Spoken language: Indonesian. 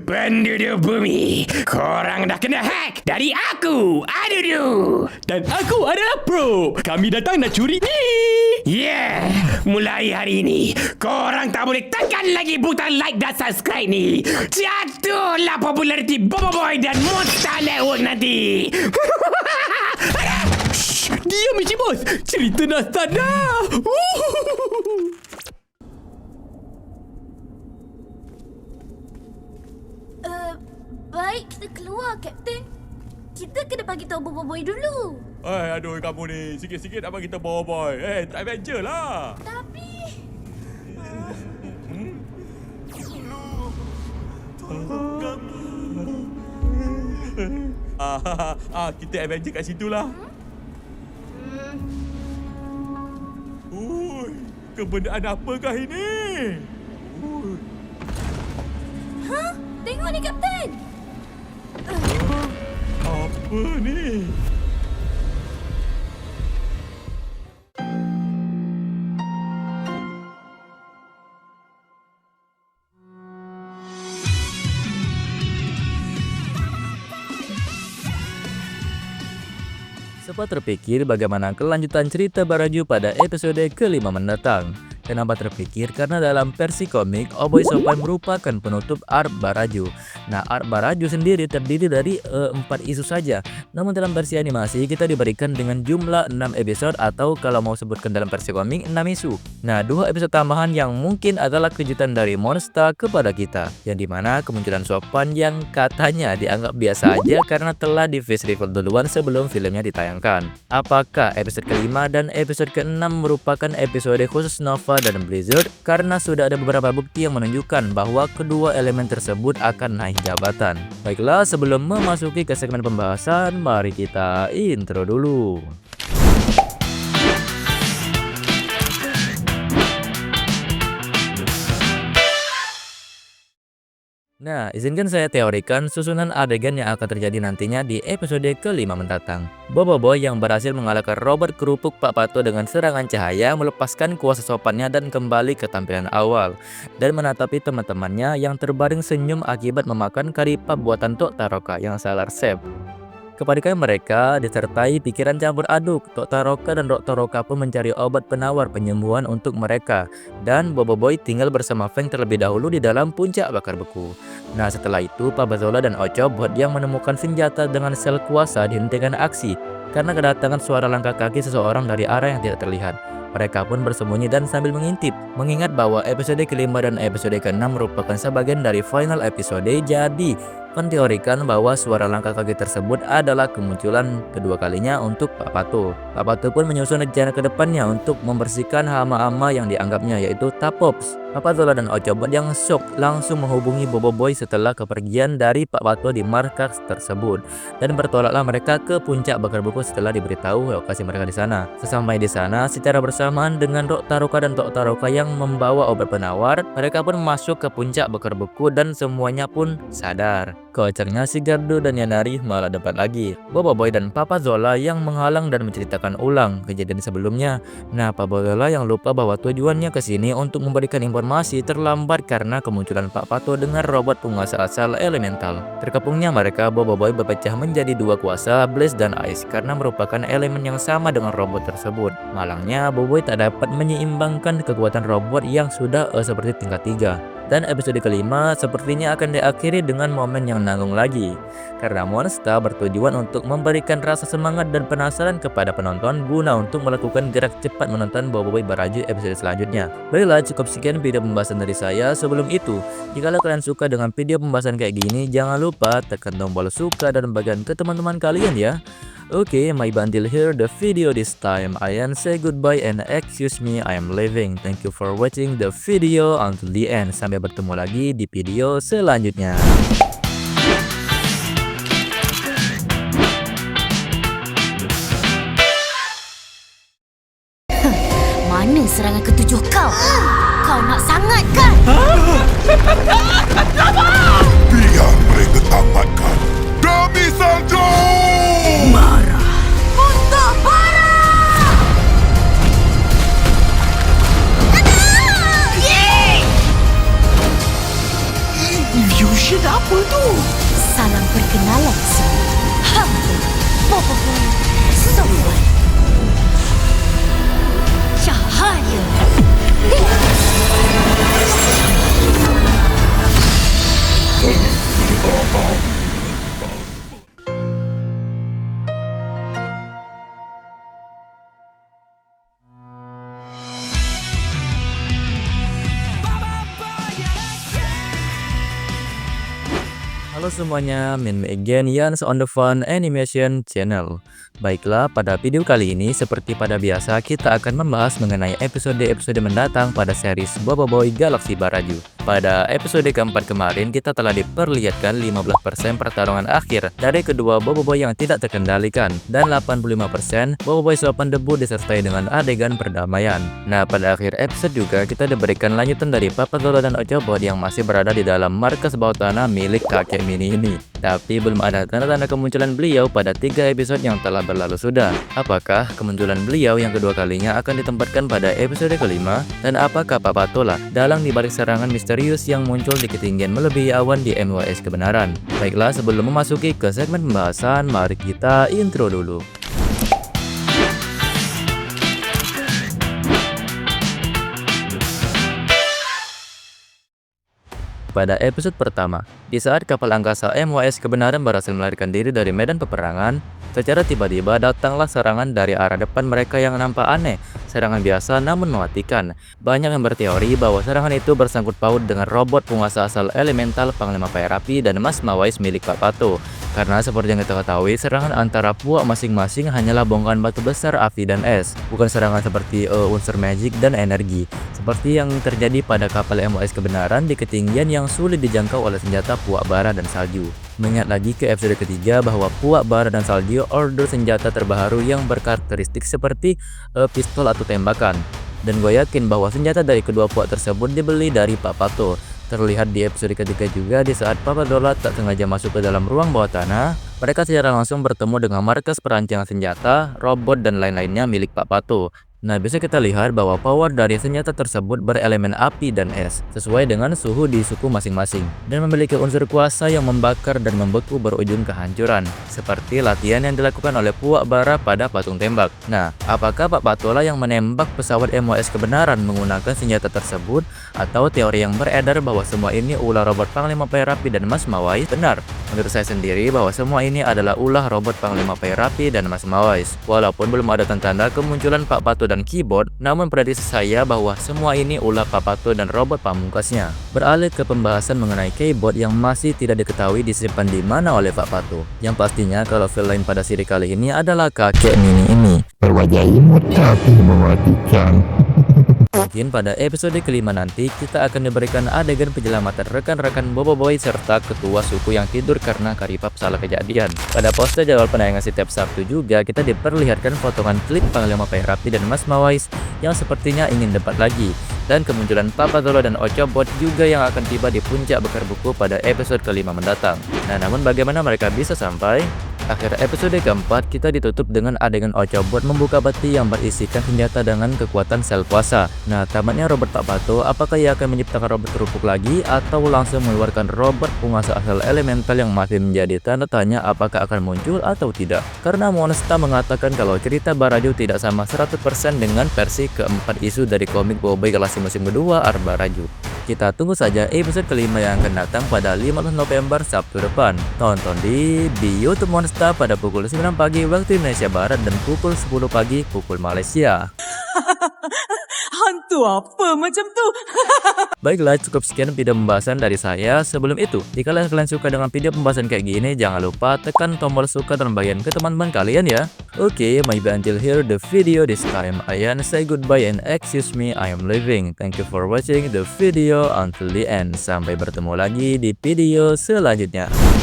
Penduduk bumi, korang dah kena hack dari aku, Adudu. Dan aku adalah Pro. Kami datang nak curi ni. Yeah, mulai hari ini, korang tak boleh tekan lagi butang like dan subscribe ni. Jatuhlah populariti Bobo Boy dan Monster Network nanti. Shh, diam Encik Bos. Cerita dah start dah. Baik, kita keluar, Kapten. Kita kena bagi tahu Bobo Boy dulu. Aduh kamu ni, sikit-sikit nak bagi kita bawa boy. Adventure lah. Tapi... Kita adventure kat situ lah. Kebendaan apakah ini? Hah? Tengok ni, Kapten. Apa ni? Sempat terpikir bagaimana kelanjutan cerita Baraju pada episode ke-5 mendatang. Kenapa terpikir? Karena dalam versi komik, Oboy Sopan merupakan penutup arc Baraju. Nah, arc Baraju sendiri terdiri dari 4 isu saja. Namun dalam versi animasi, kita diberikan dengan jumlah 6 episode atau kalau mau sebutkan dalam versi komik, 6 isu. Nah, 2 episode tambahan yang mungkin adalah kejutan dari Monster kepada kita. Yang dimana kemunculan Sopan yang katanya dianggap biasa aja karena telah di face reveal duluan sebelum filmnya ditayangkan. Apakah episode ke-5 dan episode ke-6 merupakan episode khusus Nova dan Blizzard karena sudah ada beberapa bukti yang menunjukkan bahwa kedua elemen tersebut akan naik jabatan. Baiklah, sebelum memasuki ke segmen pembahasan, mari kita intro dulu. Nah, izinkan saya teorikan susunan adegan yang akan terjadi nantinya di episode ke-5 mendatang. Bobo Boy yang berhasil mengalahkan robot kerupuk Pak Pato dengan serangan cahaya melepaskan kuasa Sopannya dan kembali ke tampilan awal. Dan menatapi teman-temannya yang terbaring senyum akibat memakan karipap buatan Tok Taroka yang salah resep. Kepanikan mereka disertai pikiran campur aduk. Tok Taroka dan Dok Taroka pun mencari obat penawar penyembuhan untuk mereka. Dan Bobo Boy tinggal bersama Feng terlebih dahulu di dalam puncak bakar beku. Nah, setelah itu Pak Bazola dan Ochobot yang menemukan senjata dengan sel kuasa dihentikan aksi karena kedatangan suara langkah kaki seseorang dari arah yang tidak terlihat. Mereka pun bersembunyi dan sambil mengintip, mengingat bahwa episode ke-5 dan episode ke-6 merupakan sebagian dari final episode. Jadi menteorikan bahwa suara langkah kaki tersebut adalah kemunculan kedua kalinya untuk Pak Pato. Pak Pato pun menyusun rencana ke depannya untuk membersihkan hama-hama yang dianggapnya, yaitu Tapops. Pak Zola dan Ochobot yang shock langsung menghubungi Bobo Boy setelah kepergian dari Pak Pato di markas tersebut, dan bertolaklah mereka ke puncak bakar beku setelah diberitahu lokasi mereka di sana. Sesampai di sana, secara bersamaan dengan Dok Taroka dan Tok Taroka yang membawa obat penawar, mereka pun masuk ke puncak bakar beku dan semuanya pun sadar. Kocaknya si Gardo dan Yanari malah dapat lagi Bobo Boy dan Papa Zola yang menghalang dan menceritakan ulang kejadian sebelumnya. Nah, Papa Zola yang lupa bahwa tujuannya ke sini untuk memberikan informasi terlambat karena kemunculan Pak Pato dengan robot penguasa asal elemental. Terkepungnya mereka, Bobo Boy berpecah menjadi dua kuasa, Blaze dan Ice, karena merupakan elemen yang sama dengan robot tersebut. Malangnya, Bobo Boy tak dapat menyeimbangkan kekuatan robot yang sudah seperti tingkat 3. Dan episode ke-5 sepertinya akan diakhiri dengan momen yang nanggung lagi, karena Monster bertujuan untuk memberikan rasa semangat dan penasaran kepada penonton guna untuk melakukan gerak cepat menonton Bobo Boy Baraju episode selanjutnya. Baiklah, cukup sekian video pembahasan dari saya. Sebelum itu, jika kalian suka dengan video pembahasan kayak gini, jangan lupa tekan tombol suka dan bagikan ke teman-teman kalian ya. Okay, my bundle here the video this time. I am say goodbye and excuse me, I am leaving. Thank you for watching the video until the end. Sampai bertemu lagi di video selanjutnya. Mana serangan ketujuh kau? Kau nak sangat kan? Biar mereka tamatkan demi salju! Marah untuk marah! Apa tu? Salam perkenalan semua. Hamba Boboiboy Sowan. Cahaya. Halo semuanya, Min again Yans on the Fun Animation Channel. Baiklah, pada video kali ini seperti pada biasa kita akan membahas mengenai episode-episode mendatang pada series Boboiboy Galaksi Baraju. Pada episode keempat kemarin kita telah diperlihatkan 15% pertarungan akhir dari kedua Boboiboy yang tidak terkendalikan dan 85% Boboiboy sopan debut disertai dengan adegan perdamaian. Nah, pada akhir episode juga kita diberikan lanjutan dari Papatolo dan Ochobot yang masih berada di dalam markas bawah tanah milik kakek Mini ini. Tapi belum ada tanda-tanda kemunculan beliau pada 3 episode yang telah berlalu sudah. Apakah kemunculan beliau yang kedua kalinya akan ditempatkan pada episode kelima? Dan apakah Papatola dalang dibalik serangan misterius yang muncul di ketinggian melebihi awan di MWS kebenaran? Baiklah, sebelum memasuki ke segmen pembahasan, mari kita intro dulu. Pada episode pertama, di saat kapal angkasa MWS kebenaran berhasil melarikan diri dari medan peperangan, secara tiba-tiba datanglah serangan dari arah depan mereka yang nampak aneh. Serangan biasa namun mematikan. Banyak yang berteori bahwa serangan itu bersangkut paut dengan robot penguasa asal elemental Panglima Fire Api dan Mas Mawais milik Pak Pato. Karena seperti yang kita ketahui, serangan antara puak masing-masing hanyalah bongkahan batu besar api dan es, bukan serangan seperti unsur magic dan energi, seperti yang terjadi pada kapal MWS kebenaran di ketinggian yang sulit dijangkau oleh senjata puak bara dan salju. Mengingat lagi ke episode ketiga bahwa puak bara dan salju order senjata terbaru yang berkarakteristik seperti pistol atau tembakan. Dan gue yakin bahwa senjata dari kedua puak tersebut dibeli dari Pak Pato. Terlihat di episode ketiga juga di saat Papatola tak sengaja masuk ke dalam ruang bawah tanah, mereka secara langsung bertemu dengan markas perancangan senjata, robot dan lain-lainnya milik Pak Pato. Nah, bisa kita lihat bahwa power dari senjata tersebut berelemen api dan es, sesuai dengan suhu di suku masing-masing, dan memiliki unsur kuasa yang membakar dan membeku berujung kehancuran, seperti latihan yang dilakukan oleh puak bara pada patung tembak. Nah, apakah Pak Patola yang menembak pesawat MWS kebenaran menggunakan senjata tersebut, atau teori yang beredar bahwa semua ini ulah robot Panglima Fire Api dan Mas Mawais benar? Menurut saya sendiri bahwa semua ini adalah ulah robot Panglima Fire Api dan Mas Mawais. Walaupun belum ada tanda kemunculan Pak Pato dan keyboard, namun prediksi saya bahwa semua ini ulah Pak Pato dan robot pamungkasnya. Beralih ke pembahasan mengenai keyboard yang masih tidak diketahui disimpan di mana oleh Pak Pato. Yang pastinya kalau villain pada seri kali ini adalah kakek Mini ini. Berwajah imut tapi mematikan. Mungkin pada episode kelima nanti kita akan diberikan adegan penyelamatan rekan-rekan Boboiboy serta ketua suku yang tidur karena Karipap salah kejadian. Pada poster jadwal penayangan setiap Sabtu juga kita diperlihatkan potongan klip Panglima Fire Api dan Mas Mawais yang sepertinya ingin debat lagi. Dan kemunculan Papatolo dan Ochobot juga yang akan tiba di puncak bekar buku pada episode kelima mendatang. Nah, namun bagaimana mereka bisa sampai? Akhir episode keempat kita ditutup dengan adegan Ochobot membuka peti yang berisikan senjata dengan kekuatan sel puasa. Nah, tamatnya robot Pak Pato, apakah ia akan menciptakan robot kerupuk lagi atau langsung mengeluarkan robot penguasa asal elemental yang masih menjadi tanda tanya apakah akan muncul atau tidak? Karena Monster mengatakan kalau cerita Baraju tidak sama 100% dengan versi keempat isu dari komik Boboiboy Galaksi musim kedua Baraju. Kita tunggu saja episode kelima yang akan datang pada 15 November Sabtu depan. Tonton di YouTube Monster pada pukul 9 pagi waktu Indonesia Barat dan pukul 10 pagi pukul Malaysia. Hantu apa macam tu? Baiklah, cukup sekian video pembahasan dari saya. Sebelum itu, jika kalian suka dengan video pembahasan kayak gini, jangan lupa tekan tombol suka dan bagian ke teman-teman kalian ya. Okay, maybe until here the video this time. I say goodbye and excuse me, I am leaving. Thank you for watching the video until the end. Sampai bertemu lagi di video selanjutnya.